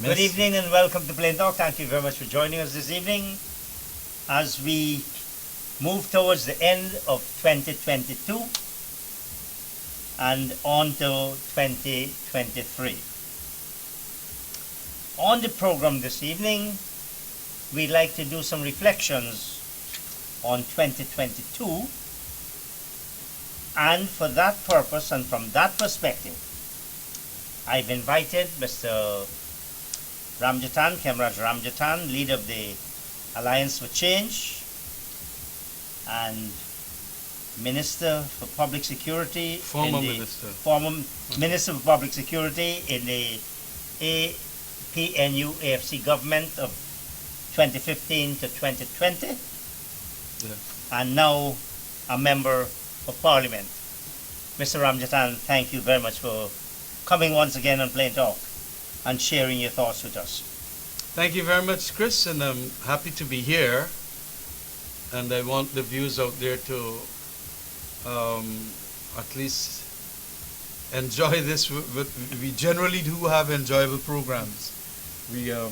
Good evening and welcome to Plain Talk. Thank you very much for joining us this evening as we move towards the end of 2022 and on to 2023. On the program this evening, we'd like to do some reflections on 2022, and for that purpose and from that perspective, I've invited Mr. Ramjatan, Khemraj Ramjatan, leader of the Alliance for Change and Minister for Public Security. Former Minister. Former Minister for Public Security in the APNU AFC government of 2015 to 2020. Yes. And now a member of Parliament. Mr. Ramjatan, thank you very much for coming once again on Plain Talk and sharing your thoughts with us. Thank you very much, Chris, and I'm happy to be here. And I want the viewers out there to at least enjoy this. We generally do have enjoyable programs. We're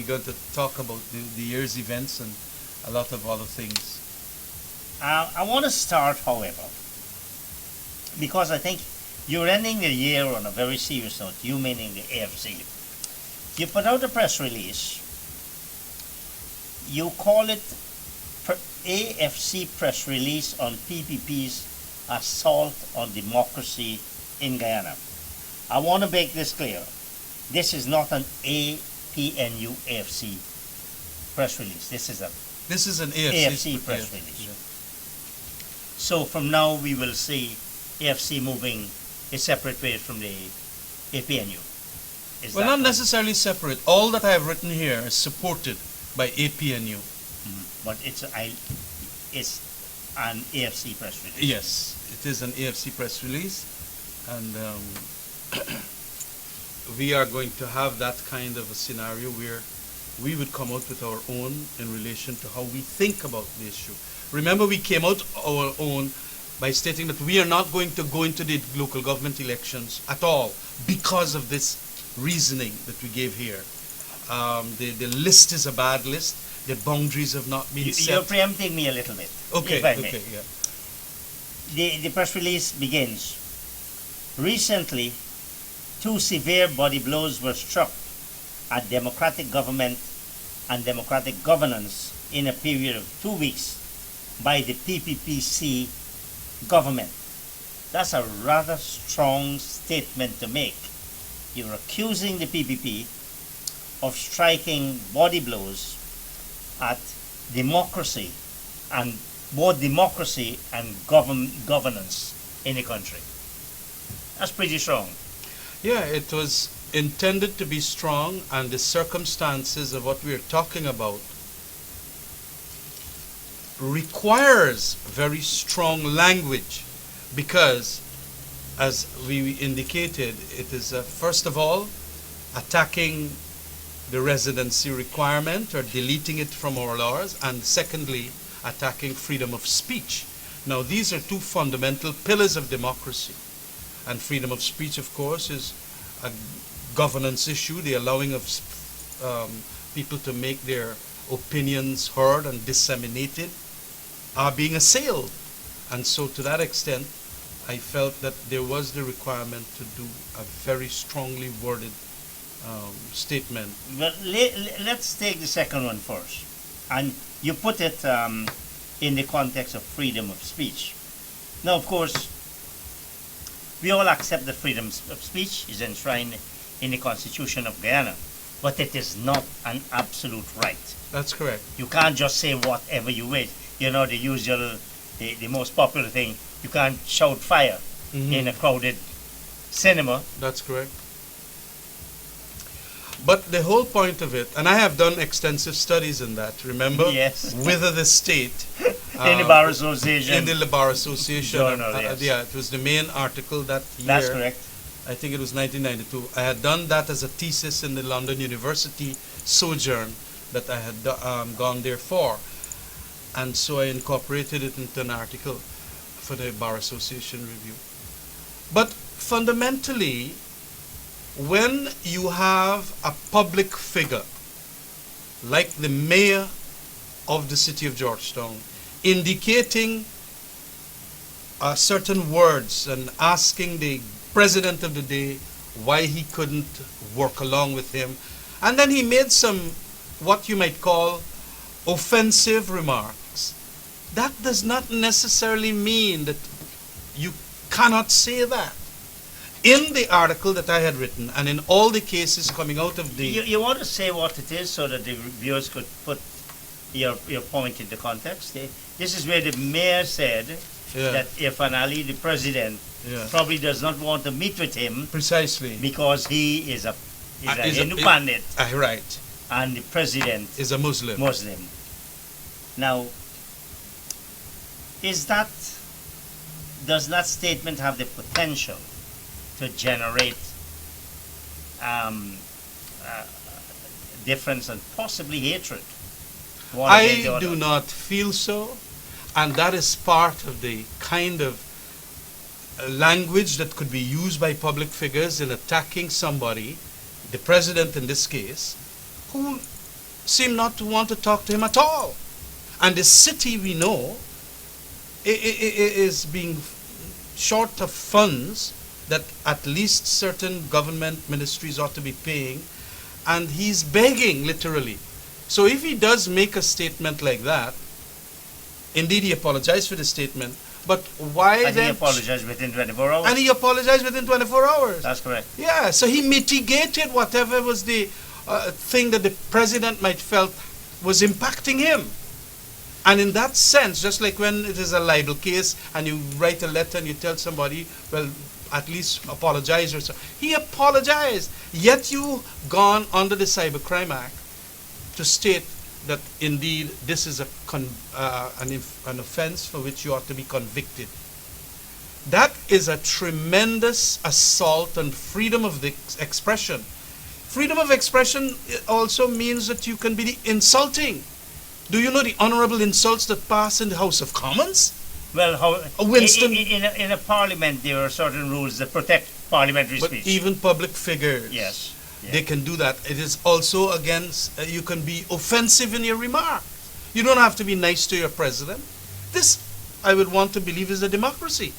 going to talk about the year's events and a lot of other things. I want to start, however, because I think you're ending the year on a very serious note, you meaning the AFC. You put out a press release. You call it AFC press release on PPP's assault on democracy in Guyana. I want to make this clear. This is not an APNU AFC press release. This is an AFC press release. Yeah. So from now we will see AFC moving a separate way from the APNU. Well, not necessarily separate. All that I have written here is supported by APNU. But it's an AFC press release. Yes, it is an AFC press release, and we are going to have that kind of a scenario where we would come out with our own in relation to how we think about the issue. Remember, we came out our own by stating that we are not going to go into the local government elections at all because of this reasoning that we gave here. The list is a bad list. The boundaries have not been set. You're preempting me a little bit. Okay, if I may. okay, yeah. The press release begins. Recently, 2 severe body blows were struck at democratic government and democratic governance in a period of 2 weeks by the PPPC government. That's a rather strong statement to make. You're accusing the PPP of striking body blows at democracy and both democracy and governance in the country. That's pretty strong. Yeah, it was intended to be strong, and the circumstances of what we're talking about requires very strong language because, as we indicated, it is first of all attacking the residency requirement or deleting it from our laws, and secondly attacking freedom of speech. Now, these are 2 fundamental pillars of democracy, and freedom of speech, of course, is a governance issue, the allowing of people to make their opinions heard and disseminated, are being assailed. And so to that extent, I felt that there was the requirement to do a very strongly worded statement. But let's take the second one first. And you put it in the context of freedom of speech. Now, of course, we all accept that freedom of speech is enshrined in the Constitution of Guyana, but it is not an absolute right. That's correct. You can't just say whatever you wish. You know, the usual, the most popular thing, you can't shout fire in a crowded cinema. That's correct. But the whole point of it, and I have done extensive studies in that, remember? Yes. Whether the state... in the Bar Association. In the Bar Association. Journal, yes. Yeah, it was the main article that year. That's correct. I think it was 1992. I had done that as a thesis in the London University sojourn that I had gone there for. And so I incorporated it into an article for the Bar Association Review. But fundamentally, when you have a public figure like the mayor of the city of Georgetown indicating certain words and asking the president of the day why he couldn't work along with him, and then he made some what you might call offensive remarks, that does not necessarily mean that you cannot say that. In the article that I had written, and in all the cases coming out of the... You want to say what it is so that the viewers could put your point into context? This is where the mayor said that Irfan Ali, the president, probably does not want to meet with him. Precisely. Because he is a Hindu Pandit. Right. And the president is a Muslim. Now, does that statement have the potential to generate difference and possibly hatred? I do not feel so, and that is part of the kind of language that could be used by public figures in attacking somebody, the president in this case, who seem not to want to talk to him at all. And the city, we know, is being short of funds that at least certain government ministries ought to be paying, and he's begging, literally. So if he does make a statement like that, indeed he apologized for the statement, but why and then... he apologized within 24 hours. And he apologized within 24 hours. That's correct. Yeah, so he mitigated whatever was the thing that the president might felt was impacting him. And in that sense, just like when it is a libel case and you write a letter and you tell somebody, well, at least apologize or so. He apologized. Yet you gone under the Cybercrime Act to state that indeed this is an offense for which you ought to be convicted. That is a tremendous assault on freedom of the expression. Freedom of expression also means that you can be insulting. Do you know the honorable insults that pass in the House of Commons? Well, Winston, in a parliament there are certain rules that protect parliamentary speech. But even public figures, yes, they can do that. It is also against, you can be offensive in your remarks. You don't have to be nice to your president. This, I would want to believe, is a democracy.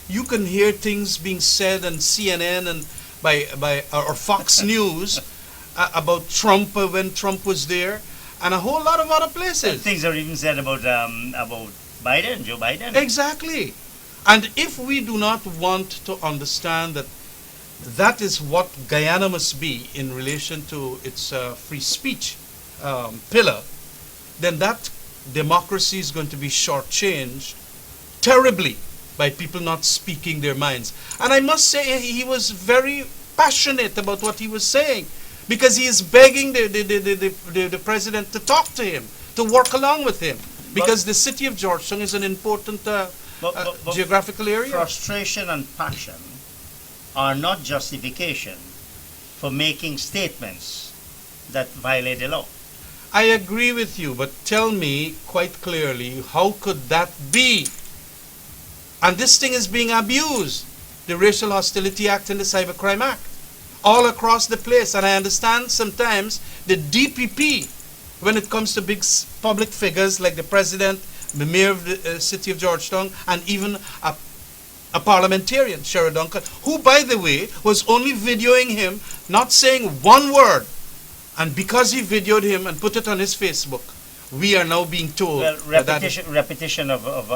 You can hear things being said on CNN and or Fox News about Trump when Trump was there, and a whole lot of other places. And things are even said about Biden, Joe Biden. Exactly. And if we do not want to understand that that is what Guyana must be in relation to its free speech pillar, then that democracy is going to be shortchanged terribly by people not speaking their minds. And I must say he was very passionate about what he was saying, because he is begging the president to talk to him, to work along with him, because the city of Georgetown is an important geographical area. Frustration and passion are not justification for making statements that violate the law. I agree with you, but tell me quite clearly, how could that be? And this thing is being abused, the Racial Hostility Act and the Cybercrime Act, all across the place. And I understand sometimes the DPP, when it comes to big public figures like the president, the mayor of the city of Georgetown, and even a parliamentarian, Sherrod Duncan, who, by the way, was only videoing him, not saying one word. And because he videoed him and put it on his Facebook, we are now being told repetition of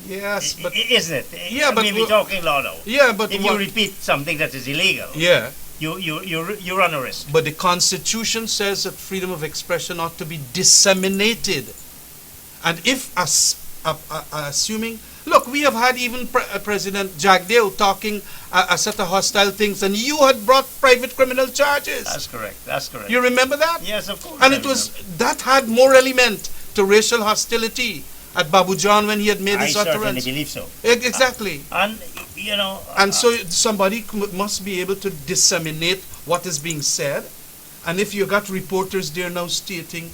yes, but isn't it? Yeah, but we're talking law now. Yeah, but if you repeat something that is illegal, yeah, you run a risk. But the Constitution says that freedom of expression ought to be disseminated. And if assuming, look, we have had even President Jagdeo talking a set of hostile things, and you had brought private criminal charges. That's correct. That's correct. You remember that? Yes, of course. And it was that had more element to racial hostility at Babu John when he had made his utterance. I certainly believe so. Exactly. And you know. And so somebody must be able to disseminate what is being said. And if you got reporters there now stating,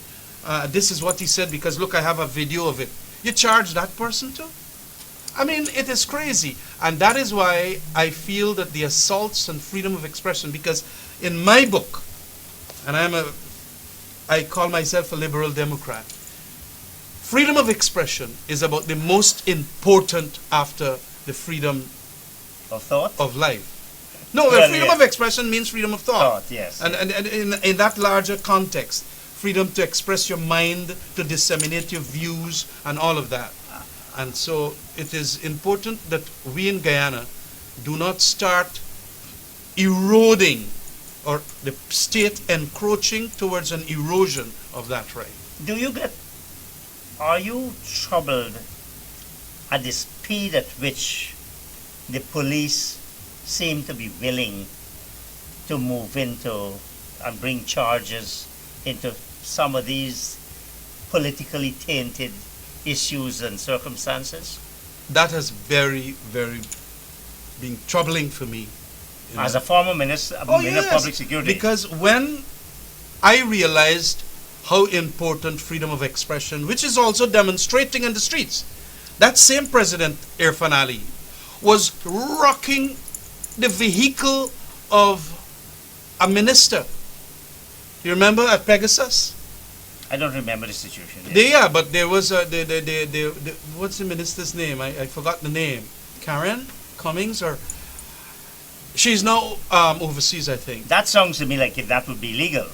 this is what he said because look, I have a video of it. You charge that person too? I mean, it is crazy. And that is why I feel that the assaults on freedom of expression, because in my book, and I call myself a liberal Democrat, freedom of expression is about the most important after the freedom Of thought? of life. No, Well, freedom yeah. of expression means freedom of thought. Thought, yes. And in that larger context, freedom to express your mind, to disseminate your views, and all of that. And so it is important that we in Guyana do not start eroding, or the state encroaching towards an erosion of that right. Are you troubled at the speed at which the police seem to be willing to move into and bring charges into some of these politically tainted issues and circumstances? That has very, very been troubling for me. you As know. a former minister of public security, Because when I realized how important freedom of expression, which is also demonstrating in the streets, that same President Irfan Ali was rocking the vehicle of a minister. You remember at Pegasus? I don't remember the situation. But there was what's the minister's name? I forgot the name. Karen Cummings, or she's now overseas, I think. That sounds to me like if that would be legal.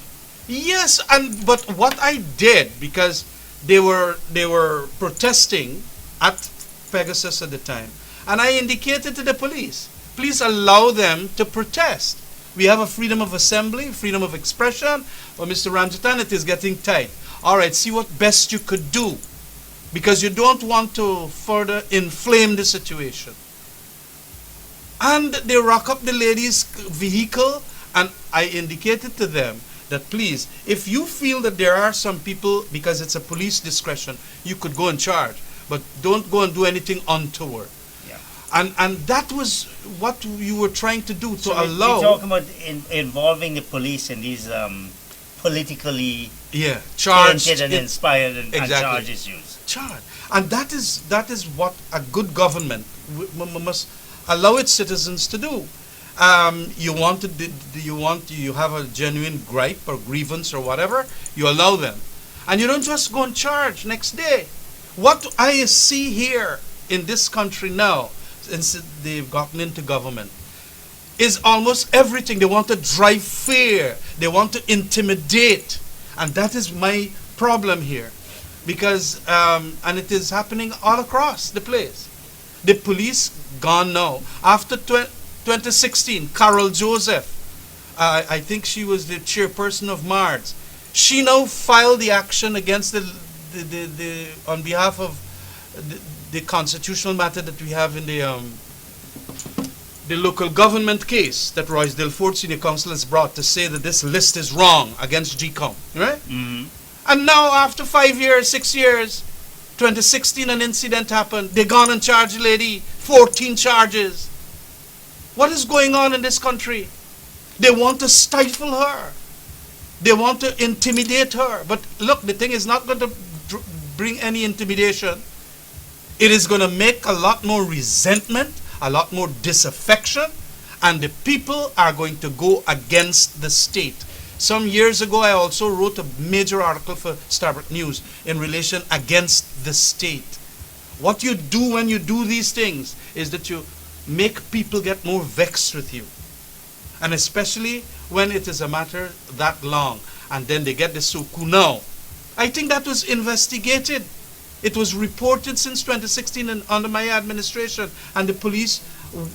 Yes, but what I did, because they were protesting at Pegasus at the time, and I indicated to the police, please allow them to protest. We have a freedom of assembly, freedom of expression. Well, Mr. Ramjitan, it is getting tight. All right, see what best you could do, because you don't want to further inflame the situation. And they rock up the lady's vehicle, and I indicated to them that please, if you feel that there are some people, because it's a police discretion, you could go and charge, but don't go and do anything untoward. Yeah. And that was what you were trying to do, to So allow. we're talking about involving the police in these politically charged. tainted and inspired and Exactly. charge issues. Charge. And that is what a good government must allow its citizens to do. You have a genuine gripe or grievance or whatever, you allow them. And you don't just go and charge next day. What I see here in this country now, since they've gotten into government, is almost everything. They want to drive fear. They want to intimidate. And that is my problem here. Because, and it is happening all across the place. The police gone now. After 2016, Carol Joseph, I think she was the chairperson of MARDS. She now filed the action against the on behalf of the constitutional matter that we have in the local government case that Roysdale Fort Senior Council has brought to say that this list is wrong against GCOM, right? Mm-hmm. And now after 5 years, 6 years, 2016 an incident happened. They gone and charged the lady 14 charges. What is going on in this country? They want to stifle her. They want to intimidate her. But look, the thing is not going to bring any intimidation. It is going to make a lot more resentment, a lot more disaffection, and the people are going to go against the state. Some years ago, I also wrote a major article for Starbuck News in relation against the state. What you do when you do these things is that you make people get more vexed with you. And especially when it is a matter that long, and then they get the suku now. I think that was investigated. It was reported since 2016 and under my administration, and the police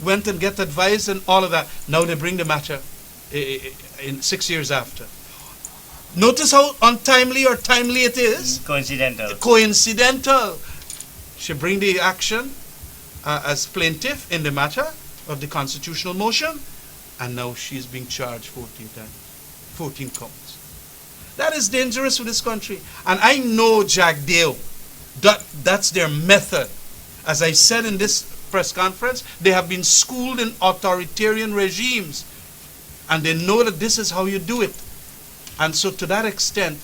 went and get advice and all of that. Now they bring the matter in 6 years after. Notice how untimely or timely it is. Coincidental. Coincidental. She bring the action as plaintiff in the matter of the constitutional motion, and now she's being charged 14 times, 14 counts. That is dangerous for this country. And I know Jack Dale, that's their method. As I said in this press conference, they have been schooled in authoritarian regimes, and they know that this is how you do it. And so to that extent,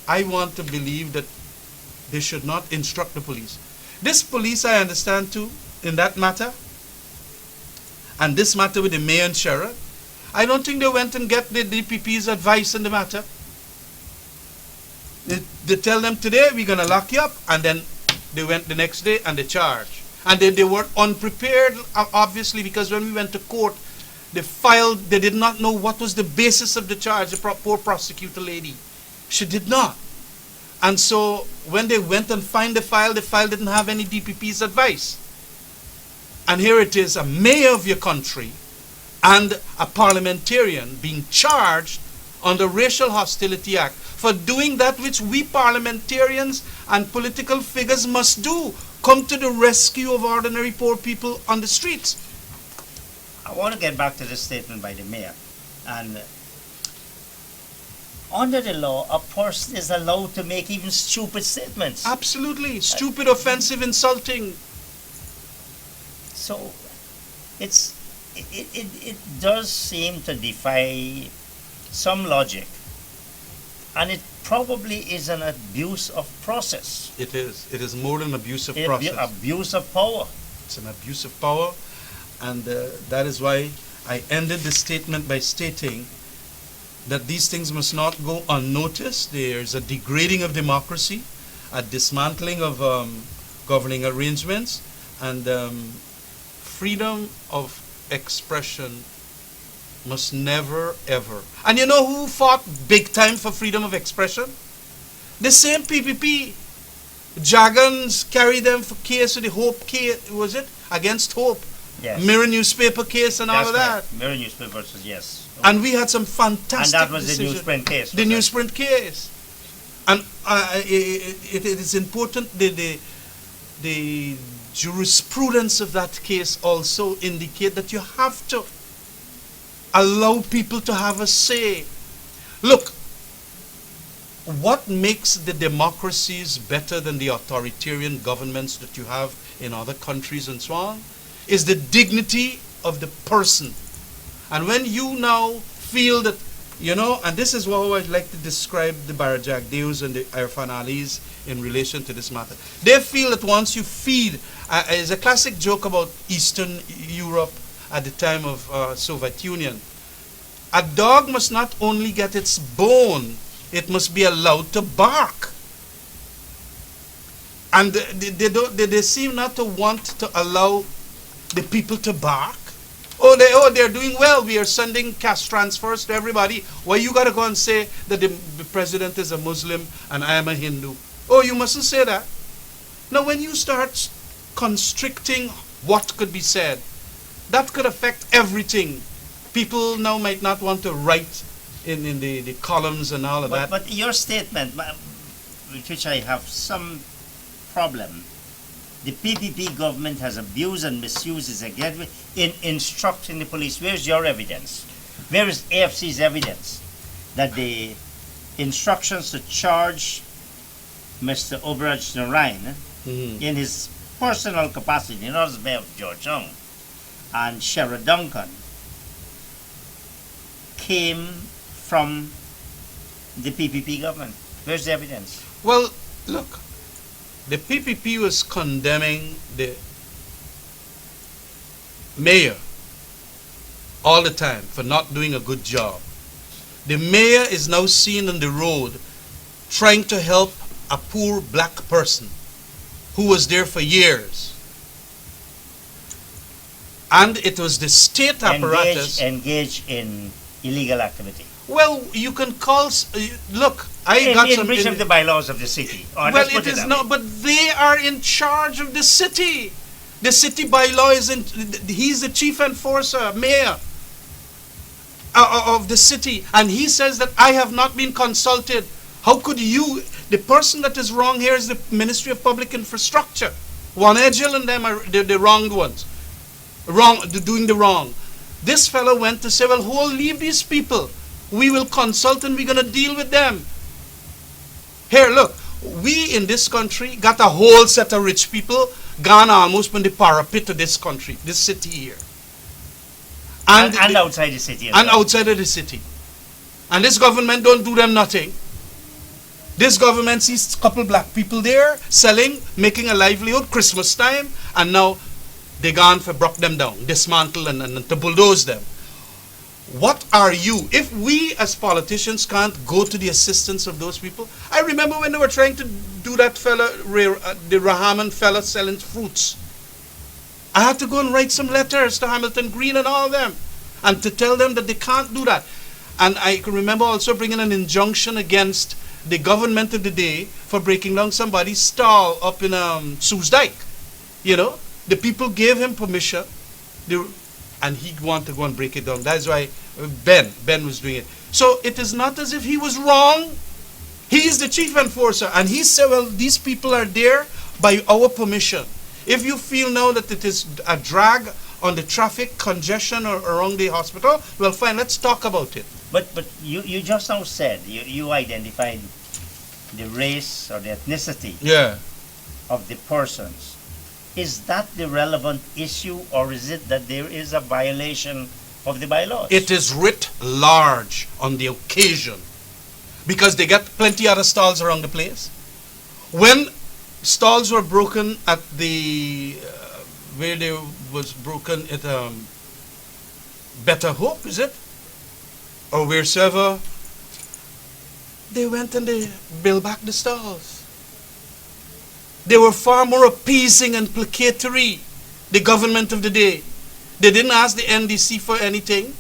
I want to believe that they should not instruct the police. This police, I understand too, in that matter, and this matter with the mayor and sheriff, I don't think they went and get the DPP's advice in the matter. They tell them today we're going to lock you up, and then they went the next day and they charge. And they were unprepared, obviously, because when we went to court, they did not know what was the basis of the charge. The poor prosecutor lady, she did not. And so when they went and find the file didn't have any DPP's advice. And here it is, a mayor of your country and a parliamentarian being charged under Racial Hostility Act for doing that which we parliamentarians and political figures must do: come to the rescue of ordinary poor people on the streets. I want to get back to this statement by the mayor. And under the law, a person is allowed to make even stupid statements. Absolutely. Stupid, offensive, insulting. So it does seem to defy some logic. And it probably is an abuse of process. It is. It is more than abuse of process. Abuse of power. It's an abuse of power. And that is why I ended the statement by stating that these things must not go unnoticed. There's a degrading of democracy, a dismantling of governing arrangements, and freedom of expression must never, ever. And you know who fought big time for freedom of expression? The same PPP. Jagans carried them for case with the Hope case, was it? Against Hope. Yes. Mirror newspaper case and all of that. Right. Mirror newspapers, yes. And we had some fantastic And that was decisions. the newsprint case. The newsprint case. And it is important, the jurisprudence of that case also indicate that you have to allow people to have a say. Look, what makes the democracies better than the authoritarian governments that you have in other countries and so on is the dignity of the person. And when you now feel that, you know, and this is how I'd like to describe the Barajak Deus and the Irfan Alis in relation to this matter. They feel that once you feed, it's a classic joke about Eastern Europe at the time of Soviet Union. A dog must not only get its bone, it must be allowed to bark. And they seem not to want to allow the people to bark. They're doing well. We are sending cash transfers to everybody. Why you gotta go and say that the president is a Muslim and I am a Hindu? Oh, you mustn't say that. Now, when you start constricting what could be said, that could affect everything. People now might not want to write in the columns and all of that. But your statement, with which I have some problem, the PPP government has abused and misused its executive in instructing the police. Where's your evidence? Where is AFC's evidence that the instructions to charge Mr. Obraj Narain in his personal capacity, not as mayor of Georgetown, and Sheriff Duncan, came from the PPP government? Where's the evidence? Well, look, the PPP was condemning the mayor all the time for not doing a good job. The mayor is now seen on the road trying to help a poor black person who was there for years. And it was the state apparatus engaged in illegal activity. Well, you can call. Look, in breach of the bylaws of the city. Well, it is not. But they are in charge of the city. The city bylaw is in. He's the chief enforcer, mayor of the city, and he says that I have not been consulted. How could you? The person that is wrong here is the Ministry of Public Infrastructure. One Edgel and them are the wronged ones. Doing the wrong. This fellow went to say, well, who will leave these people? We will consult and we're going to deal with them. Here, look, we in this country got a whole set of rich people gone almost from the parapet of this country, this city here. And outside the city. And outside of the city. And this government don't do them nothing. This government sees a couple black people there selling, making a livelihood, Christmas time, and now they gone for broke them down, dismantle and to bulldoze them. What are you? If we as politicians can't go to the assistance of those people, I remember when they were trying to do that fella, the Rahman fella selling fruits. I had to go and write some letters to Hamilton Green and all them, and to tell them that they can't do that. And I can remember also bringing an injunction against the government of the day for breaking down somebody's stall up in Sue's Dyke. You know, the people gave him permission, and he wanted to go and break it down. That's why Ben was doing it. So it is not as if he was wrong. He is the chief enforcer, and he said, well, these people are there by our permission. If you feel now that it is a drag on the traffic congestion or around the hospital, well, fine, let's talk about it. But you just now said, you identified the race or the ethnicity Yeah. of the persons. Is that the relevant issue, or is it that there is a violation of the bylaws? It is writ large on the occasion, because they got plenty other stalls around the place. When stalls were broken at the where they was broken at Better Hope, is it? Or wheresoever, they went and they built back the stalls. They were far more appeasing and placatory, the government of the day. They didn't ask the NDC for anything.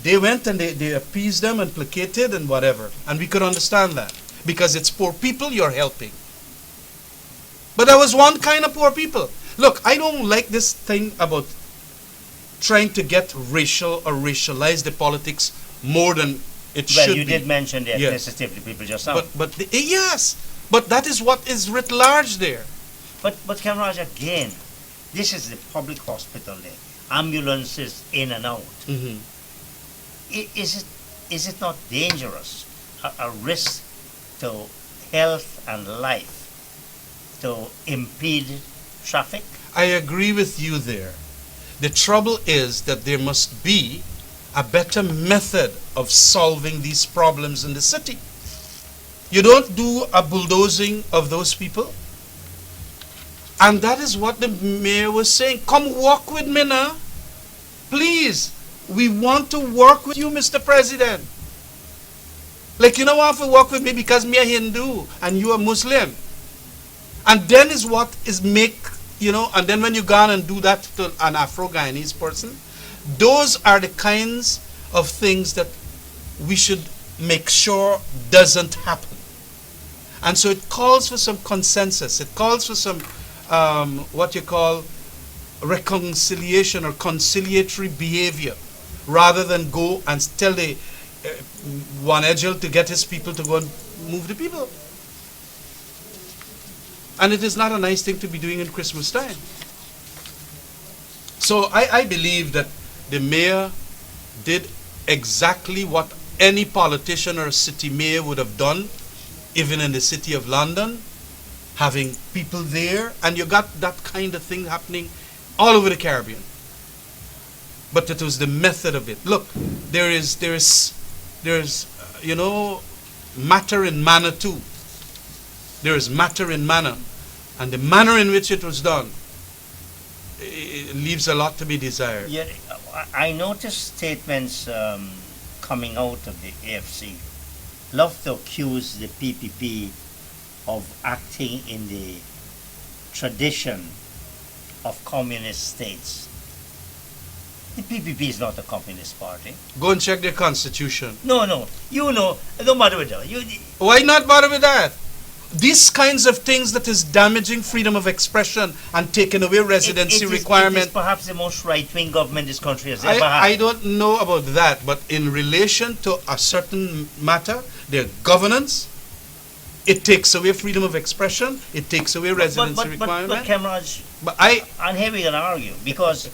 They went and they appeased them and placated and whatever. And we could understand that, because it's poor people you're helping. But there was one kind of poor people. Look, I don't like this thing about trying to get racial or racialize the politics more than it should be. Well, you did mention the Yes. ethnicity of the people just now. Yes, but that is what is writ large there. But Kamraj, again, this is the public hospital there. Ambulances in and out. Mhm. Is it not dangerous, a risk to health and life, to impede traffic? I agree with you there. The trouble is that there must be a better method of solving these problems in the city. You don't do a bulldozing of those people. And that is what the mayor was saying. Come walk with me now. Please, we want to work with you, Mr. President. Like, you don't want to work with me because me a Hindu and you a Muslim. And then is what is make, and then when you go on and do that to an Afro-Guyanese person, those are the kinds of things that we should make sure doesn't happen. And so it calls for some consensus. It calls for some, what you call, reconciliation or conciliatory behavior, rather than go and tell the one Edgel to get his people to go and move the people. And it is not a nice thing to be doing in Christmas time. So I believe that the mayor did exactly what any politician or city mayor would have done, even in the city of London, having people there, and you got that kind of thing happening all over the Caribbean. But it was the method of it. Look, there is matter in manner too. There is matter in manner, and the manner in which it was done, it leaves a lot to be desired. Yeah, I noticed statements coming out of the AFC love to accuse the PPP of acting in the tradition of communist states. The PPP is not a communist party. Go and check their constitution. No, don't bother with that. Why not bother with that? These kinds of things that is damaging freedom of expression and taking away residency requirement. It is perhaps the most right-wing government this country has ever had. I don't know about that, but in relation to a certain matter, their governance, it takes away freedom of expression, it takes away residency requirement. But Kamraj, But and here we're going to argue, because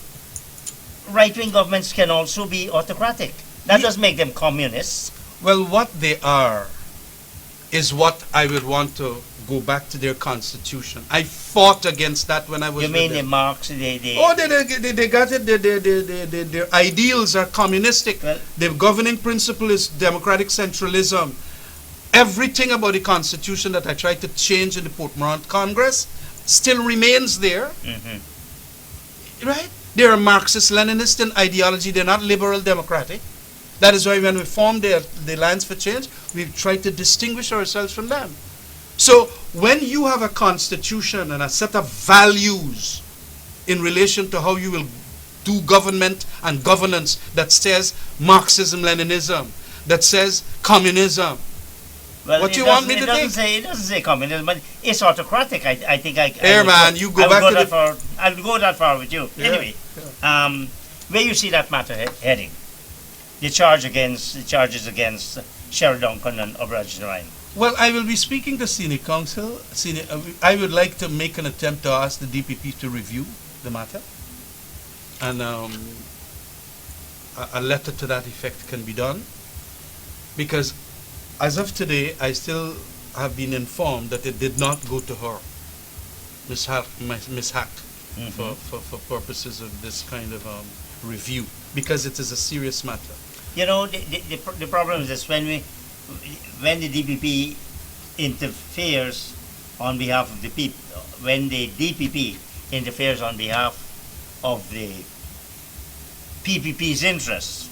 right-wing governments can also be autocratic. That doesn't make them communists. Well, what they are is what I would want to go back to their constitution. I fought against that when I was You mean with the them. Marx, They got it. Their ideals are communistic. Well, The governing principle is democratic centralism. Everything about the constitution that I tried to change in the Portmorant Congress still remains there. mhm. right? They're a Marxist-Leninist in ideology. They're not liberal democratic. That is why when we formed the Alliance for Change, we've tried to distinguish ourselves from them. So when you have a constitution and a set of values in relation to how you will do government and governance that says Marxism, Leninism, that says communism, Well, what you want me to it doesn't think? say, it doesn't say communism, but it's autocratic. I think I. Here, man, you go I would back go to that the- far. I'll go that far with you. Yeah, Anyway, where you see that matter heading, the charges against Sherry Duncan and Obraj Narayan. Well, I will be speaking to Senior Council. I would like to make an attempt to ask the DPP to review the matter. And a letter to that effect can be done. Because as of today, I still have been informed that it did not go to her, Miss Hack, for purposes of this kind of review. Because it is a serious matter. You know, the problem is this: when the DPP interferes on behalf of the people, when the DPP interferes on behalf of the PPP's interests,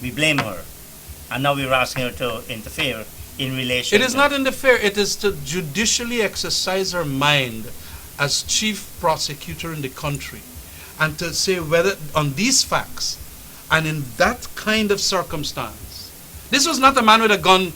we blame her, and now we're asking her to interfere in relation. It is not interfere. It is to judicially exercise her mind as chief prosecutor in the country, and to say whether on these facts and in that kind of circumstance. This was not a man with a gun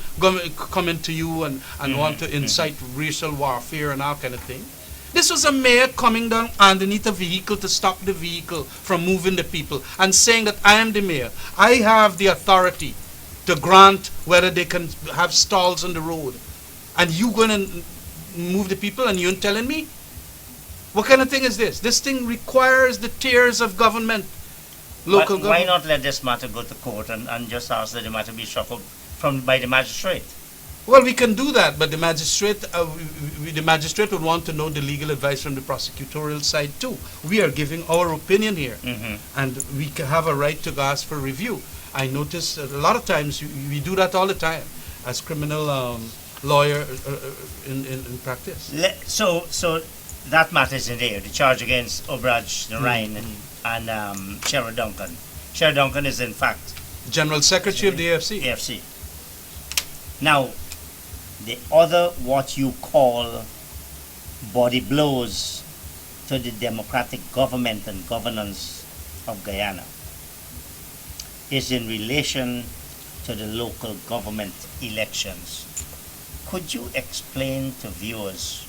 coming to you and want to incite racial warfare and all kind of thing. This was a mayor coming down underneath a vehicle to stop the vehicle from moving the people and saying that I am the mayor. I have the authority to grant whether they can have stalls on the road. And you going to move the people and you're telling me? What kind of thing is this? This thing requires the tiers of government. Local Why government. not let this matter go to court and just ask that the matter be shuffled by the magistrate? Well, we can do that, but the magistrate would want to know the legal advice from the prosecutorial side too. We are giving our opinion here, and we can have a right to ask for review. I notice a lot of times we do that all the time as criminal lawyer in practice. So that matter is in there. The charge against Obraj Narayan and Sherry Duncan. Sherry Duncan is in fact General Secretary of the AFC. AFC. Now, the other, what you call body blows to the democratic government and governance of Guyana is in relation to the local government elections. Could you explain to viewers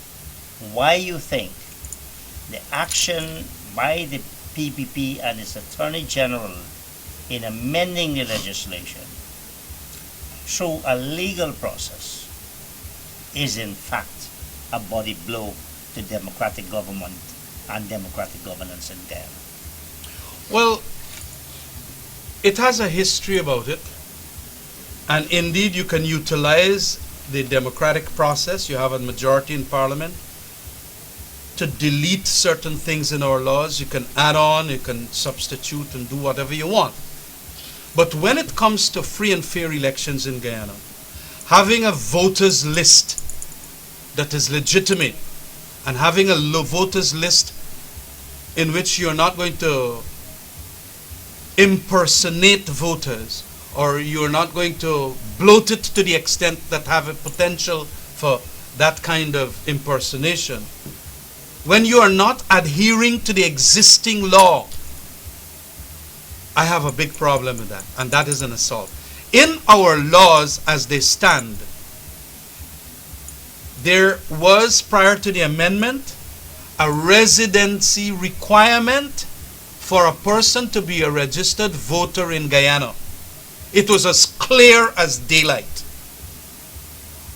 why you think the action by the PPP and its Attorney General in amending the legislation through a legal process is in fact a body blow to democratic government and democratic governance in Guyana? Well, it has a history about it, and indeed you can utilize the democratic process. You have a majority in Parliament to delete certain things in our laws. You can add on, you can substitute and do whatever you want. But when it comes to free and fair elections in Guyana, having a voters list that is legitimate and having a voters list in which you're not going to impersonate voters, or you're not going to bloat it to the extent that have a potential for that kind of impersonation. When you are not adhering to the existing law, I have a big problem with that, and that is an assault. In our laws as they stand, there was, prior to the amendment, a residency requirement for a person to be a registered voter in Guyana. It was as clear as daylight.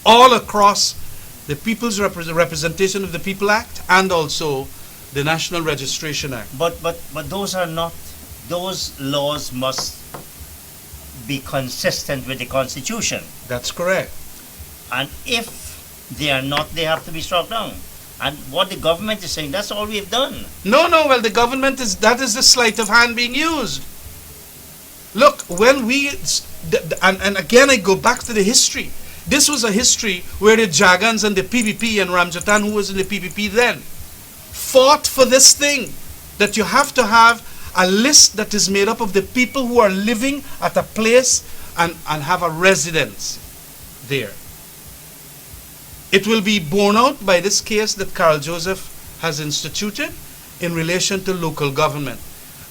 All across the People's Representation of the People Act and also the National Registration Act. But those are not, those laws must be consistent with the Constitution. That's correct. And if they are not, they have to be struck down. And what the government is saying, that's all we've done. No, well, the government that is the sleight of hand being used. Look, when we, and again I go back to the history. This was a history where the Jagans and the PPP and Ramjatan, who was in the PPP then, fought for this thing. that you have to have a list that is made up of the people who are living at a place and have a residence there. It will be borne out by this case that Carl Joseph has instituted in relation to local government.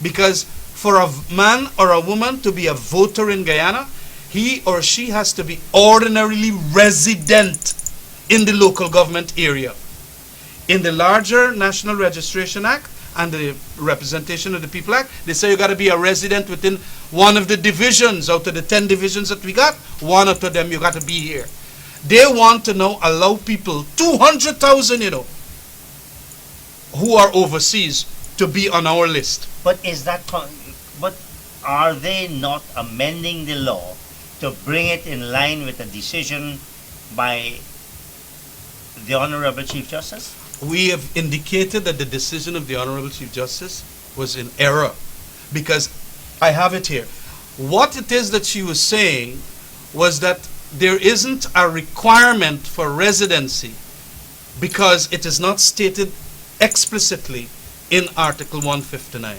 Because for a man or a woman to be a voter in Guyana, he or she has to be ordinarily resident in the local government area. In the larger National Registration Act and the Representation of the People Act, they say you got to be a resident within one of the divisions. Out of the 10 divisions that we got, one out of them you got to be here. They want to now allow people, 200,000, who are overseas, to be on our list. But is that but are they not amending the law to bring it in line with a decision by the Honorable Chief Justice? We have indicated that the decision of the Honorable Chief Justice was in error, because I have it here. What it is that she was saying was that there isn't a requirement for residency because it is not stated explicitly in Article 159.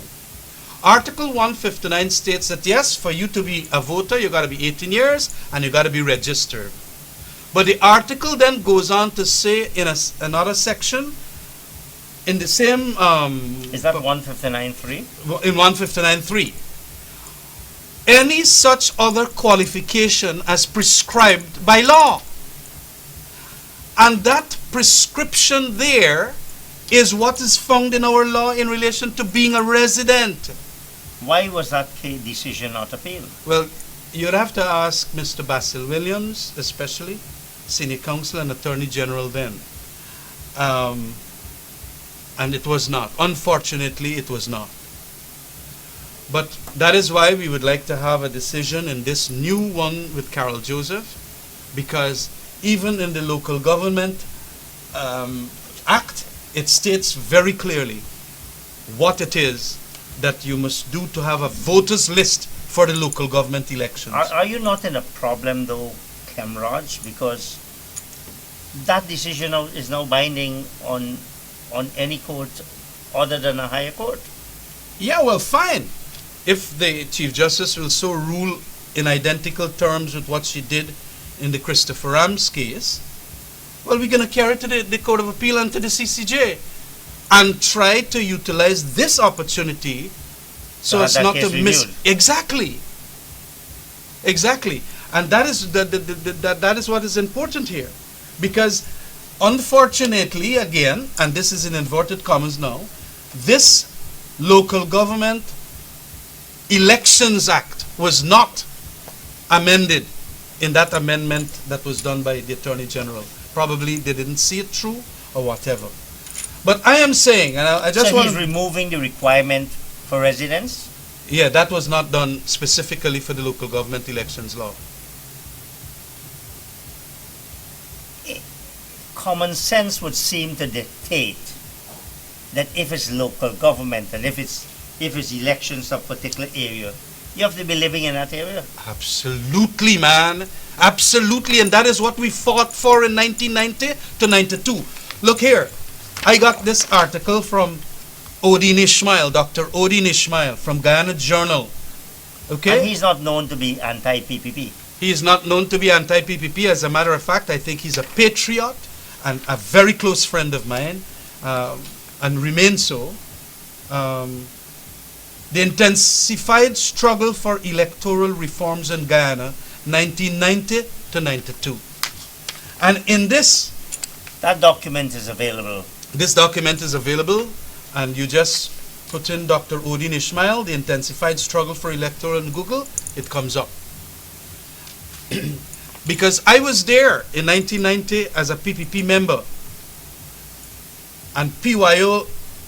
Article 159 states that yes, for you to be a voter, you got to be 18 years and you got to be registered. But the article then goes on to say in another section, in the same... is that 159.3? In 159.3. Any such other qualification as prescribed by law. And that prescription there is what is found in our law in relation to being a resident. Why was that decision not appealed? Well, you'd have to ask Mr. Basil Williams, especially, Senior Counsel and Attorney General then. And it was not. Unfortunately, it was not. But that is why we would like to have a decision in this new one with Carol Joseph, because even in the Local Government Act, it states very clearly what it is that you must do to have a voters list for the local government elections. Are you not in a problem though, Kemraj, because that decision is now binding on any court other than a higher court? Yeah, well, fine. If the Chief Justice will so rule in identical terms with what she did in the Christopher Rams case, well, we're going to carry it to the Court of Appeal and to the CCJ and try to utilize this opportunity so as not to miss. Exactly. Exactly. And that is that is what is important here. Because unfortunately, again, and this is in inverted commas now, this Local Government Elections Act was not amended in that amendment that was done by the Attorney General. Probably they didn't see it through or whatever. But I am saying, and I just want to... So he's removing the requirement for residence? Yeah, that was not done specifically for the Local Government Elections Law. Common sense would seem to dictate that if it's local government and if it's elections of a particular area, you have to be living in that area. Absolutely, man. Absolutely. And that is what we fought for in 1990 to 92. Look here. I got this article from Odin Ishmael, Dr. Odin Ishmael from Guyana Journal. Okay? And he's not known to be anti-PPP. He is not known to be anti-PPP. As a matter of fact, I think he's a patriot and a very close friend of mine, and remains so. The intensified struggle for electoral reforms in Guyana, 1990 to 92. And in this... That document is available. This document is available, and you just put in Dr. Odin Ishmael, the intensified struggle for electoral in Google, it comes up. Because I was there in 1990 as a PPP member, and PYO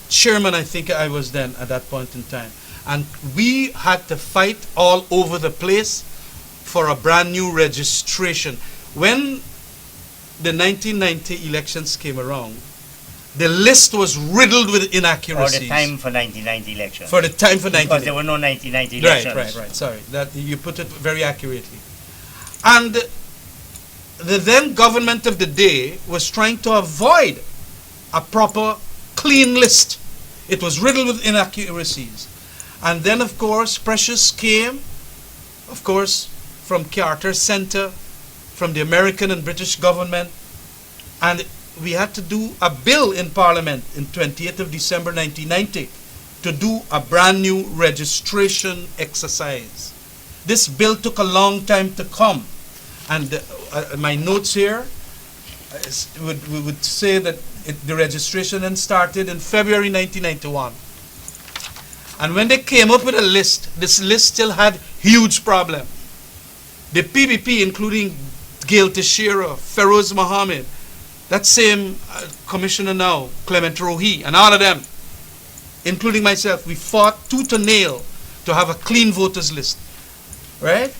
chairman, I think I was then at that point in time. And we had to fight all over the place for a brand new registration. When the 1990 elections came around, the list was riddled with inaccuracies. For the time for 1990 elections. For the time for 1990. Because there were no 1990 elections. Right. Sorry, that you put it very accurately. And the then government of the day was trying to avoid a proper, clean list It was riddled with inaccuracies. And then, of course, pressures came, of course, from Carter Center, from the American and British government, and we had to do a bill in Parliament in 28th of December 1990 to do a brand new registration exercise. This bill took a long time to come, and my notes here would say that the registration then started in February 1991. And when they came up with a list, this list still had huge problem. The PBP, including Gail Teixeira, Feroz Mohammed, that same commissioner now, Clement Rohi, and all of them, including myself, we fought tooth and nail to have a clean voters list, right?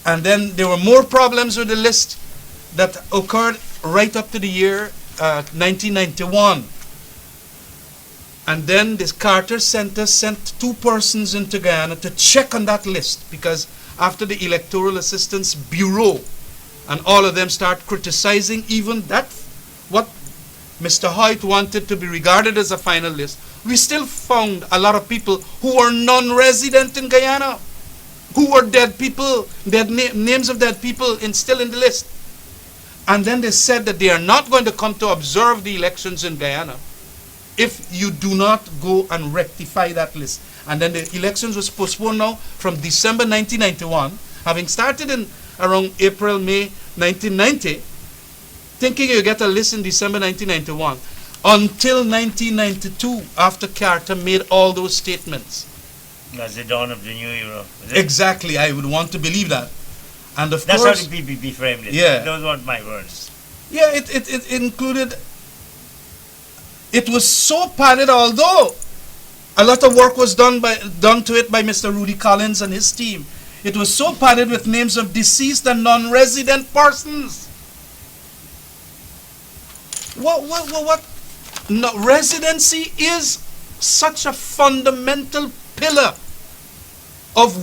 And then there were more problems with the list that occurred right up to the year 1991. And then this Carter Center sent 2 persons into Guyana to check on that list, because after the Electoral Assistance Bureau and all of them start criticizing even that, what Mr. Hoyt wanted to be regarded as a final list, we still found a lot of people who were non-resident in Guyana, who were dead people, names of dead people still in the list. And then they said that they are not going to come to observe the elections in Guyana if you do not go and rectify that list. And then the elections was postponed now from December 1991, having started in around April, May 1990, thinking you get a list in December 1991, until 1992, after Carter made all those statements. That's the dawn of the new era. Exactly, I would want to believe that. And of that's course, how the PBB framed it. Yeah. Those weren't my words. Yeah, it included, it was so padded, although a lot of work was done to it by Mr. Rudy Collins and his team. It was so padded with names of deceased and non-resident persons. What? No, residency is such a fundamental pillar of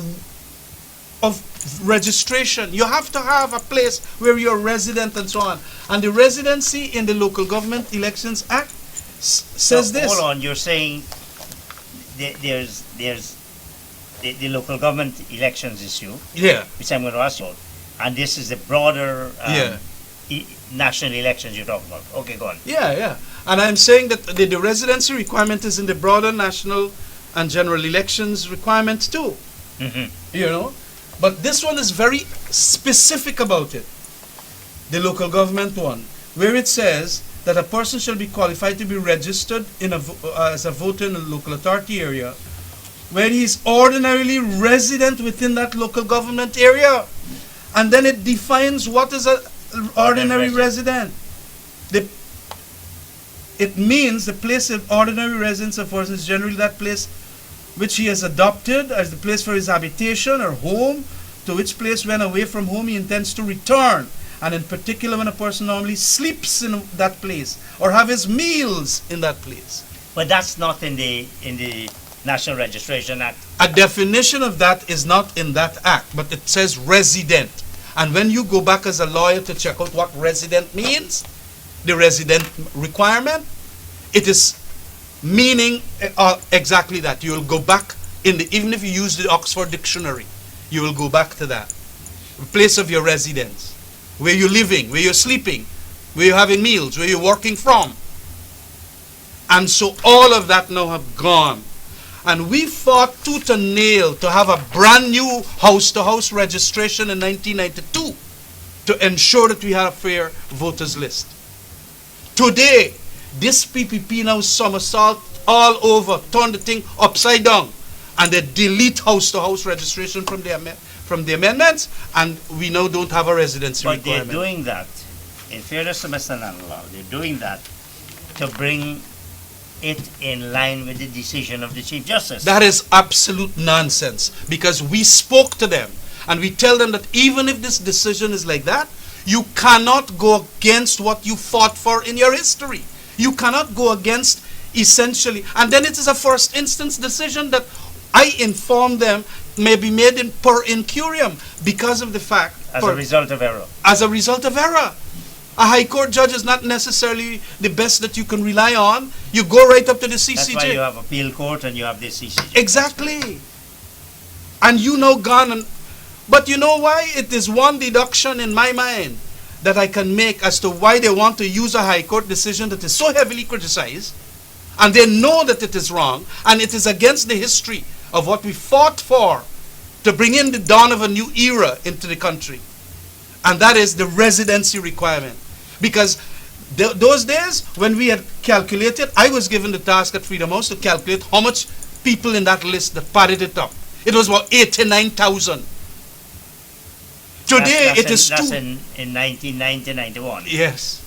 registration. You have to have a place where you're resident and so on. And the residency in the Local Government Elections Act says this. Hold on, you're saying there's the local government elections issue, Yeah. which I'm going to ask you about, and this is the broader Yeah. national elections you're talking about. Okay, go on. Yeah. And I'm saying that the residency requirement is in the broader national and general elections requirements too. Mm-hmm. You know? But this one is very specific about it. The local government one, where it says that a person shall be qualified to be registered as a voter in a local authority area where he is ordinarily resident within that local government area. And then it defines what is an ordinary resident. It means the place of ordinary residence of person is generally that place which he has adopted as the place for his habitation or home, to which place when away from home he intends to return, and in particular when a person normally sleeps in that place or have his meals in that place. But that's not in the National Registration Act. A definition of that is not in that act, but it says resident. And when you go back as a lawyer to check out what resident means, the resident requirement, it is meaning exactly that. You will go back even if you use the Oxford Dictionary, you will go back to that. The place of your residence, where you're living, where you're sleeping, where you're having meals, where you're working from. And so all of that now have gone. And we fought tooth and nail to have a brand new house-to-house registration in 1992 to ensure that we had a fair voters list. Today, this PPP now somersault all over, turn the thing upside down, and they delete house-to-house registration from the amendments, and we now don't have a residency But requirement. they're doing that, in fairness to Mr. Nanlao, they're doing that to bring it in line with the decision of the Chief Justice. That is absolute nonsense, because we spoke to them and we tell them that even if this decision is like that, you cannot go against what you fought for in your history. You cannot go against essentially, and then it is a first instance decision that I inform them may be made per incurium because of the fact as a result of error. as a result of error. A High Court judge is not necessarily the best that you can rely on. You go right up to the CCJ. That's why you have appeal court and you have the CCJ. Exactly. And you know gone and but you know why? It is one deduction in my mind that I can make as to why they want to use a High Court decision that is so heavily criticized, and they know that it is wrong, and it is against the history of what we fought for to bring in the dawn of a new era into the country. And that is the residency requirement. Because those days, when we had calculated, I was given the task at Freedom House to calculate how much people in that list that padded it up. It was about 89,000. Today it is that's in 1990-91. Yes.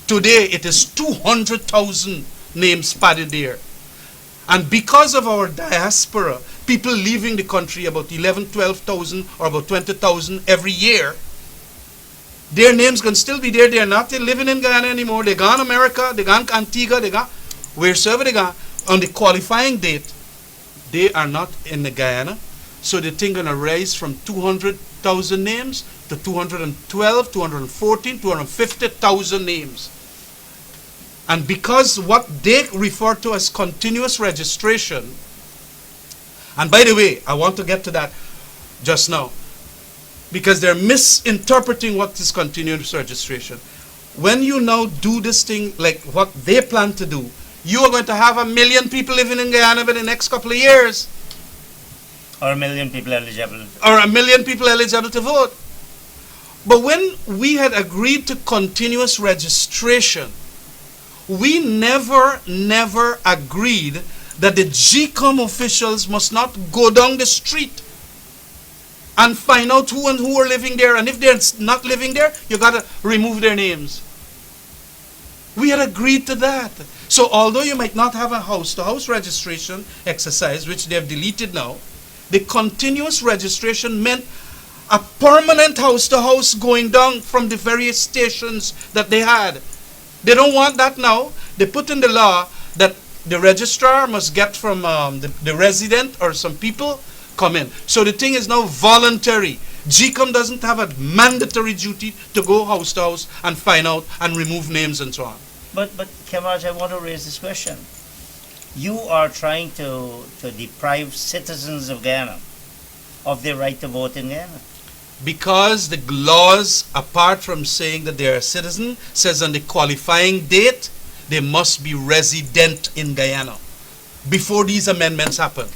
Today it is 200,000 names padded there. And because of our diaspora, people leaving the country, about 11, 12,000 or about 20,000 every year, their names can still be there. They are not living in Guyana anymore. They gone America, they gone Antigua, they gone wherever they gone. On the qualifying date, they are not in the Guyana. So the thing gonna rise from 200,000 names to 212, 214, 250,000 names. And because what they refer to as continuous registration, and by the way, I want to get to that just now, because they're misinterpreting what is continuous registration. When you now do this thing like what they plan to do, you are going to have 1 million people living in Guyana in the next couple of years. Or 1 million people eligible. Or 1 million people eligible to vote. But when we had agreed to continuous registration, we never agreed that the GCOM officials must not go down the street and find out who and who are living there. And if they're not living there, you got to remove their names. We had agreed to that. So although you might not have a house-to-house registration exercise, which they have deleted now, the continuous registration meant a permanent house-to-house going down from the various stations that they had. They don't want that now. They put in the law that the registrar must get from the resident or some people come in. So the thing is now voluntary. GCOM doesn't have a mandatory duty to go house to house and find out and remove names and so on. But Kemarj, I want to raise this question. You are trying to deprive citizens of Guyana of their right to vote in Guyana. Because the laws, apart from saying that they're a citizen, says on the qualifying date, they must be resident in Guyana before these amendments happen.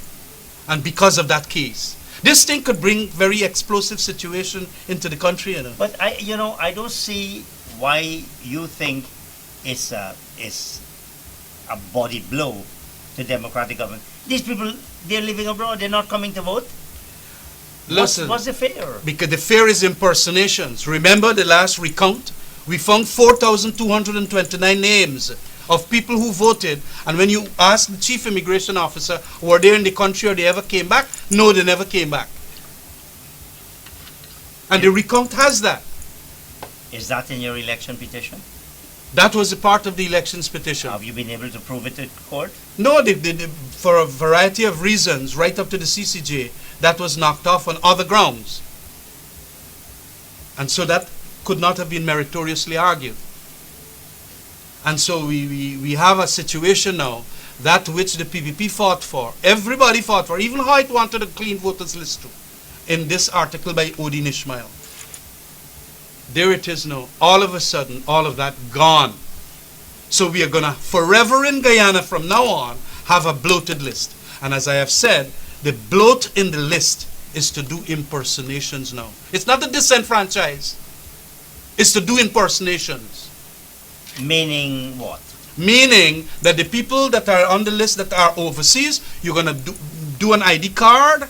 And because of that case, this thing could bring very explosive situation into the country. You know. But I don't see why you think it's a body blow to democratic government. These people, they're living abroad. They're not coming to vote. Listen, what's the fear? Because the fear is impersonations. Remember the last recount? We found 4,229 names of people who voted, and when you ask the chief immigration officer, were they in the country or they ever came back? No, they never came back. And the recount has that. Is that in your election petition? That was a part of the elections petition. Have you been able to prove it to court? No, for a variety of reasons, right up to the CCJ, that was knocked off on other grounds. And so that could not have been meritoriously argued. And so we have a situation now, that which the PPP fought for, everybody fought for, even Hoyt wanted a clean voters list too, in this article by Odin Ishmael. There it is now. All of a sudden, all of that gone. So we are going to forever in Guyana from now on have a bloated list. And as I have said, the bloat in the list is to do impersonations now. It's not to disenfranchise. It's to do impersonations. Meaning what? Meaning that the people that are on the list that are overseas, you're going to do an ID card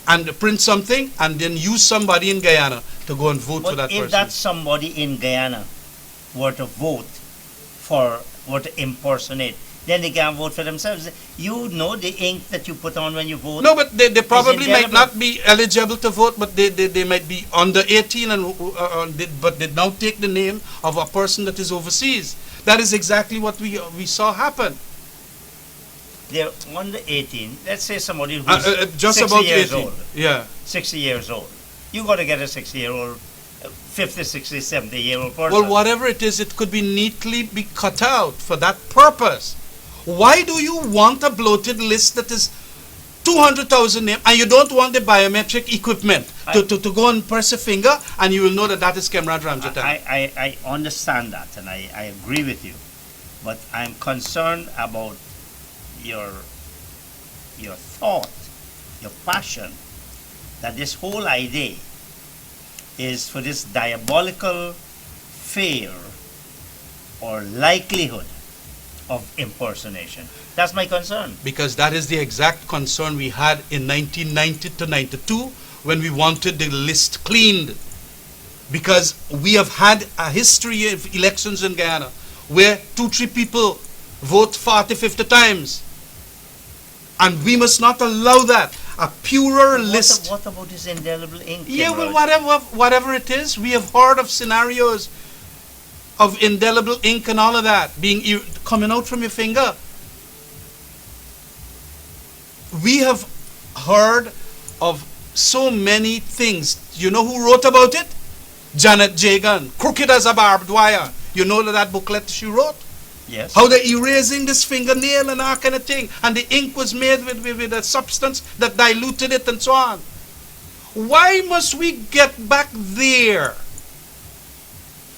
and print something and then use somebody in Guyana to go and vote for that person. But if that somebody in Guyana were to vote were to impersonate, then they can't vote for themselves. You know the ink that you put on when you vote. No, but they probably might not be eligible to vote, but they might be under 18 but they now take the name of a person that is overseas. That is exactly what we saw happen. They're under 18. Let's say somebody who's just 60 about years 18. old. Yeah. 60 years old. You got to get a 60-year-old 50, 60, 70-year-old person. Well, whatever it is, it could be neatly be cut out for that purpose. Why do you want a bloated list that is 200,000 names and you don't want the biometric equipment to go and press a finger and you will know that that is Kemraj Ramjatan? I understand that and I agree with you. But I'm concerned about your thought, your passion, that this whole idea is for this diabolical fear or likelihood of impersonation. That's my concern. Because that is the exact concern we had in 1990 to 92 when we wanted the list cleaned. Because we have had a history of elections in Guyana where 2-3 people vote 40, 50 times. And we must not allow that. A purer list. What about this indelible ink? Yeah, well, whatever it is, we have heard of scenarios of indelible ink and all of that coming out from your finger. We have heard of so many things. You know who wrote about it? Janet Jagan, Crooked as a Barbed Wire. You know that booklet she wrote? Yes. How they're erasing this fingernail and that kind of thing. And the ink was made with a substance that diluted it and so on. Why must we get back there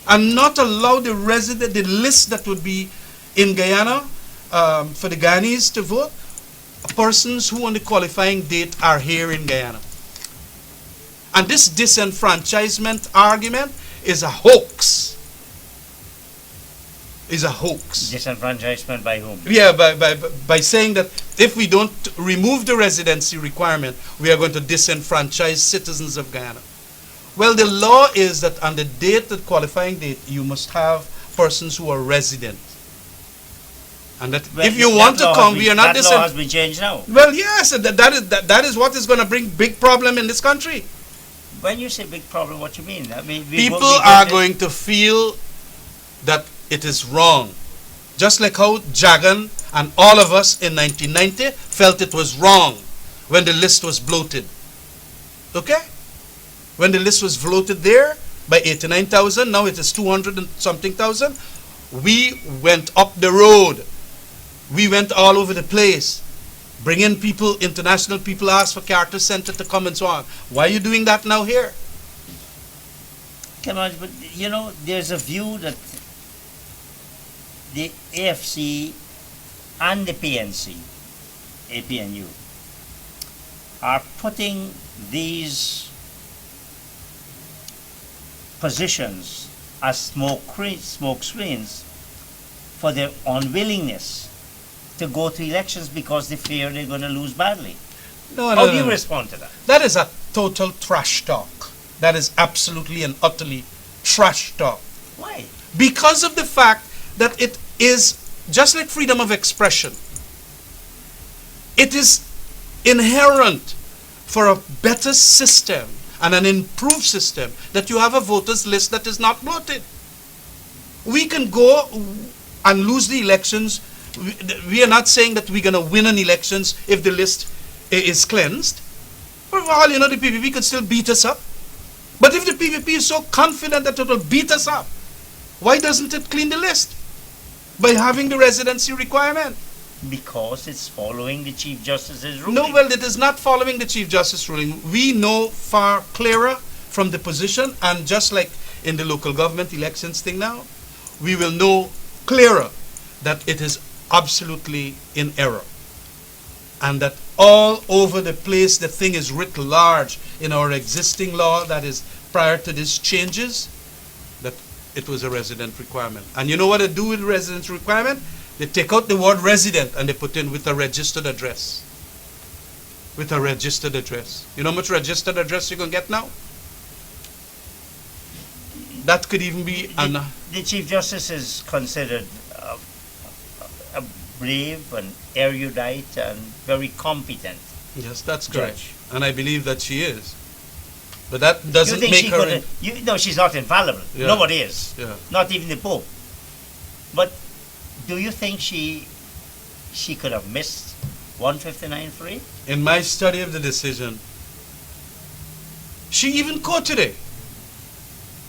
and not allow the list that would be in Guyana for the Guyanese to vote, persons who on the qualifying date are here in Guyana? And this disenfranchisement argument is a hoax. Is a hoax. Disenfranchisement by whom? Yeah, by saying that if we don't remove the residency requirement, we are going to disenfranchise citizens of Guyana. Well, the law is that on the date, the qualifying date, you must have persons who are resident. And that Well, if you that want to law come, has we are been- not That law has been changed now. Well, yes, that is what is going to bring big problem in this country. When you say big problem, what you mean? I mean, People are going to feel that it is wrong. Just like how Jagan and all of us in 1990 felt it was wrong when the list was bloated. Okay? When the list was bloated there by 89,000, now it is 200 and something thousand. We went up the road. We went all over the place. Bringing people, international people asked for Carter Center to come and so on. Why are you doing that now here? Come on, but you know, there's a view that the AFC and the PNC, APNU, are putting these positions as smoke screens for their unwillingness to go to elections because they fear they're going to lose badly. How do you respond to that? That is a total trash talk. That is absolutely and utterly trash talk. Why? Because of the fact that it is just like freedom of expression. It is inherent for a better system and an improved system that you have a voters list that is not bloated. We can go and lose the elections. We are not saying that we're going to win an elections if the list is cleansed. For all you know, the PPP could still beat us up. But if the PPP is so confident that it will beat us up, why doesn't it clean the list? By having the residency requirement. Because it's following the Chief Justice's ruling. No, well, it is not following the Chief Justice ruling. We know far clearer from the position, and just like in the local government elections thing now, we will know clearer that it is absolutely in error. And that all over the place, the thing is writ large in our existing law that is prior to these changes, that it was a resident requirement. And you know what they do with resident requirement? They take out the word resident and they put in with a registered address. With a registered address. You know how much registered address you can get now? That could even be the Chief Justice is considered a brave and erudite and very competent. Yes, that's correct. Judge. And I believe that she is. But that doesn't You think make she her... could? No, she's not infallible. Yeah. Nobody is. Yeah. Not even the Pope. But do you think she could have missed 159.3? In my study of the decision, she even quoted it.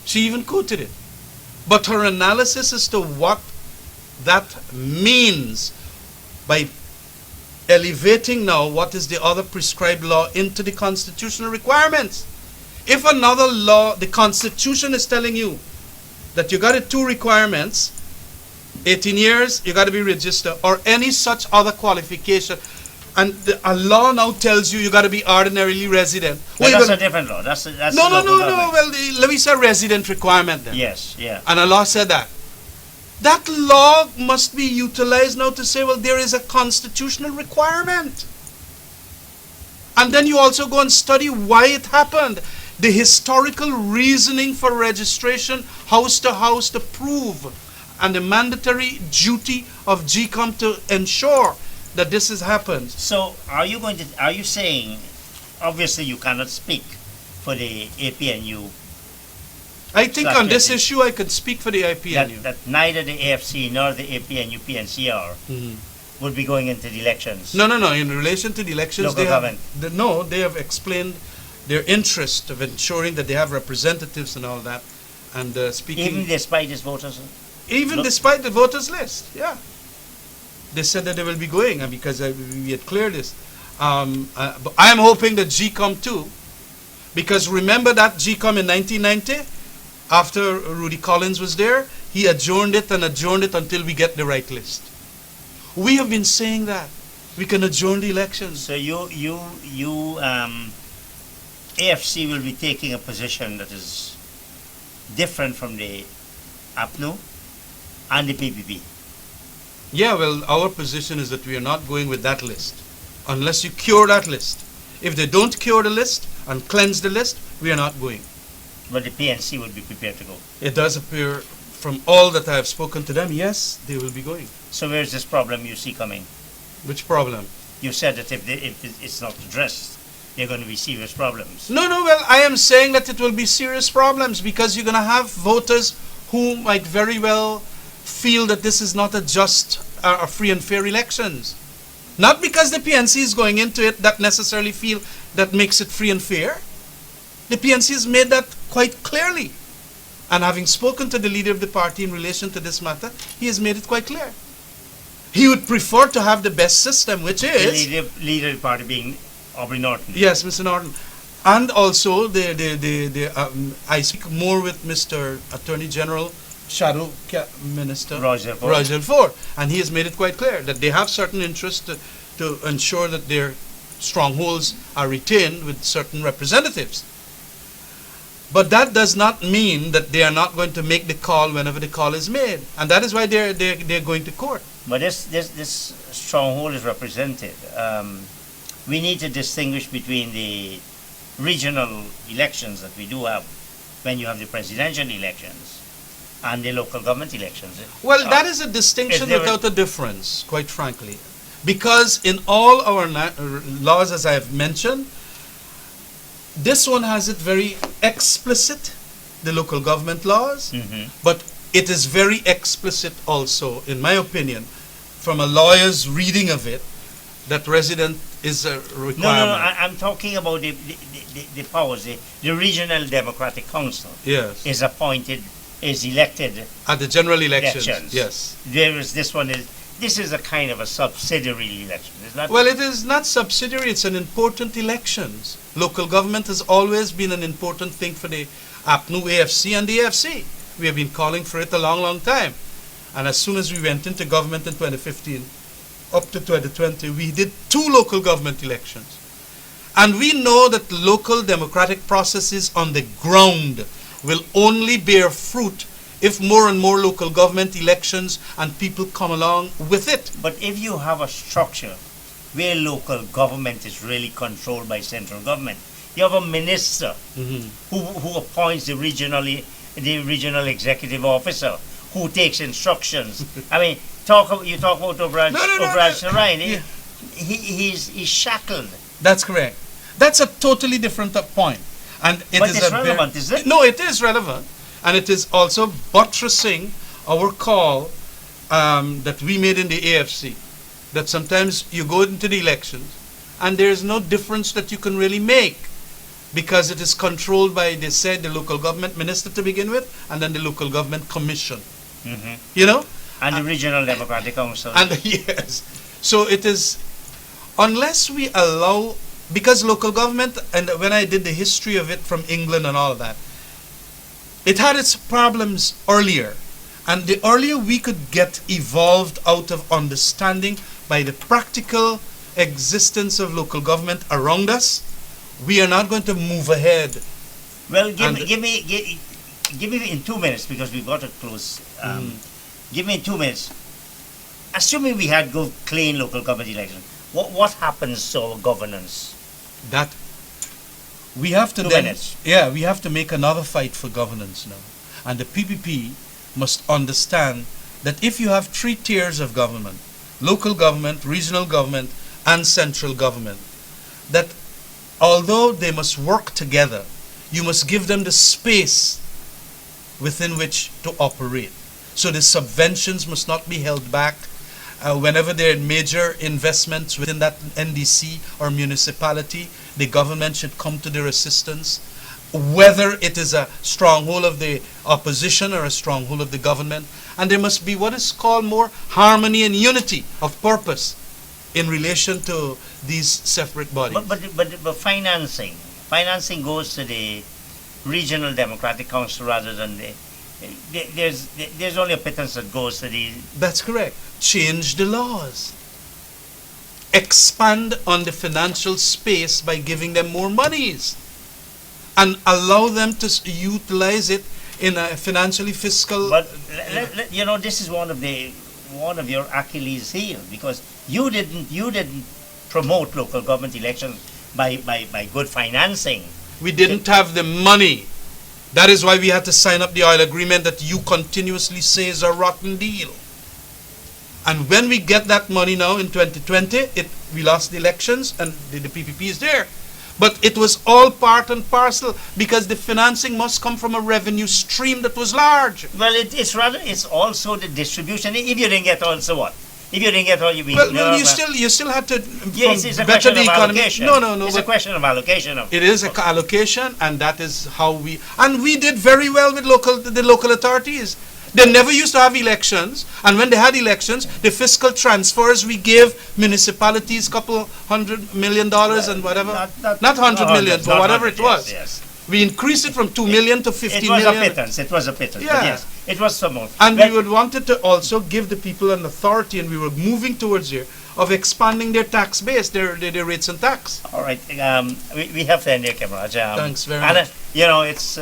She even quoted it. But her analysis as to what that means by elevating now what is the other prescribed law into the constitutional requirements. If another law, the Constitution is telling you that you got two requirements, 18 years, you got to be registered, or any such other qualification, and a law now tells you you got to be ordinarily resident. But that's a different law. That's no. the local government. Well, let me say resident requirement then. Yes, yeah. And a law said that. That law must be utilized now to say, well, there is a constitutional requirement. And then you also go and study why it happened. The historical reasoning for registration, house to prove, and the mandatory duty of GCOM to ensure that this has happened. So are you saying, obviously you cannot speak for the APNU, I think on this Exactly. issue I can speak for the IPNU. that neither the AFC nor the APNU PNCR would be going into the elections? No. In relation to the elections, Local government. They have explained their interest of ensuring that they have representatives and all that, and speaking. Even despite its voters? Even Look- despite the voters list, yeah. They said that they will be going, and because we had cleared this. But I am hoping that GCOM too, because remember that GCOM in 1990, after Rudy Collins was there, he adjourned it until we get the right list. We have been saying that. We can adjourn the elections. So AFC will be taking a position that is different from the APNU and the PPP. Yeah, well, our position is that we are not going with that list unless you cure that list. If they don't cure the list and cleanse the list, we are not going. But the PNC would be prepared to go. It does appear from all that I have spoken to them, yes, they will be going. So where's this problem you see coming? Which problem? You said that if it's not addressed, there are going to be serious problems. No, well, I am saying that it will be serious problems because you're going to have voters who might very well feel that this is not a just or free and fair elections. Not because the PNC is going into it that necessarily feel that makes it free and fair. The PNC has made that quite clearly. And having spoken to the leader of the party in relation to this matter, he has made it quite clear. He would prefer to have the best system, which The is... leader of the party being Aubrey Norton. Yes, Mr. Norton. And also, I speak more with Mr. Attorney General, Shadow Minister Roger Ford. Roger Ford, and he has made it quite clear that they have certain interest to ensure that their strongholds are retained with certain representatives. But that does not mean that they are not going to make the call whenever the call is made, and that is why they're going to court. But this stronghold is represented. We need to distinguish between the regional elections that we do have when you have the presidential elections and the local government elections. Well, that is a distinction Is there a- without a difference, quite frankly. Because in all our laws, as I have mentioned, this one has it very explicit, the local government laws, but it is very explicit also, in my opinion, from a lawyer's reading of it, that resident is a requirement. No, I'm talking about the powers. The Regional Democratic Council Yes. is appointed, is elected. At the general elections. Elections. Yes. This is a kind of a subsidiary election. It's not. Well, it is not subsidiary, it's an important elections. Local government has always been an important thing for the APNU, AFC, and the AFC. We have been calling for it a long, long time. And as soon as we went into government in 2015, up to 2020, we did 2 local government elections. And we know that local democratic processes on the ground will only bear fruit if more and more local government elections and people come along with it. But if you have a structure where local government is really controlled by central government, you have a minister who appoints the regional executive officer who takes instructions. I mean, you talk about O'Brien Sarine. Yeah. He's shackled. That's correct. That's a totally different point. And But it's relevant, is it? No, it is relevant. And it is also buttressing our call that we made in the AFC, that sometimes you go into the elections and there is no difference that you can really make. because it is controlled by, they said, the local government minister to begin with, and then the local government commission. Hmm. You know? And the Regional Democratic Council. And yes. So it is, unless we allow, because local government, and when I did the history of it from England and all of that, it had its problems earlier. And the earlier we could get evolved out of understanding by the practical existence of local government around us, we are not going to move ahead. Well, And- give me in 2 minutes, because we've got to close. Give me in 2 minutes. Assuming we had go clean local government election, what happens to our governance? That we have to 2 then, minutes. yeah, we have to make another fight for governance now. And the PPP must understand that if you have 3 tiers of government, local government, regional government, and central government, that although they must work together, you must give them the space within which to operate. So the subventions must not be held back. Whenever there are major investments within that NDC or municipality, the government should come to their assistance, whether it is a stronghold of the opposition or a stronghold of the government. And there must be what is called more harmony and unity of purpose in relation to these separate bodies. But financing goes to the Regional Democratic Council rather than there's only a pittance that goes to the. That's correct. Change the laws. Expand on the financial space by giving them more monies. And allow them to utilize it in a financially fiscal. But this is one of your Achilles heel, because you didn't promote local government elections by good financing. We didn't have the money. That is why we had to sign up the oil agreement that you continuously say is a rotten deal. And when we get that money now in 2020, we lost the elections and the PPP is there. But it was all part and parcel, because the financing must come from a revenue stream that was large. Well, it's also the distribution. If you didn't get all, so what? If you didn't get all, You still had to Yes, it's a better question the of economy. allocation. No. It's a question of allocation. It is an allocation, and that is how we did very well with the local authorities. They never used to have elections, and when they had elections, the fiscal transfers we gave municipalities $200 million and whatever, not 100 million, but whatever it was. Yes. We increased it from 2 million to 15 It was million. a pittance. It was a pittance. Yeah. But yes, it was some more. And Well, we would wanted to also give the people an authority, and we were moving towards here of expanding their tax base, their rates and tax. all right. We have to end here, Kemaraj. Thanks very and, much. It's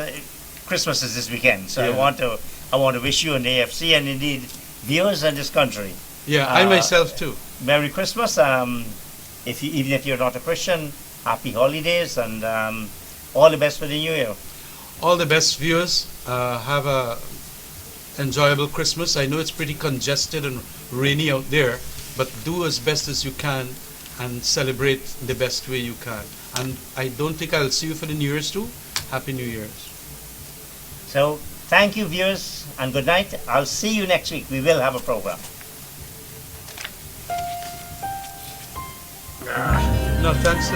Christmas is this weekend, so Yeah. I want to wish you and the AFC and indeed viewers in this country Yeah, I myself too. Merry Christmas. Even if you're not a Christian, happy holidays and all the best for the new year. All the best, viewers. Have a enjoyable Christmas. I know it's pretty congested and rainy out there, but do as best as you can and celebrate the best way you can. And I don't think I'll see you for the New Year's too. Happy New Year's. So thank you, viewers, and good night. I'll see you next week. We will have a program. No, thanks.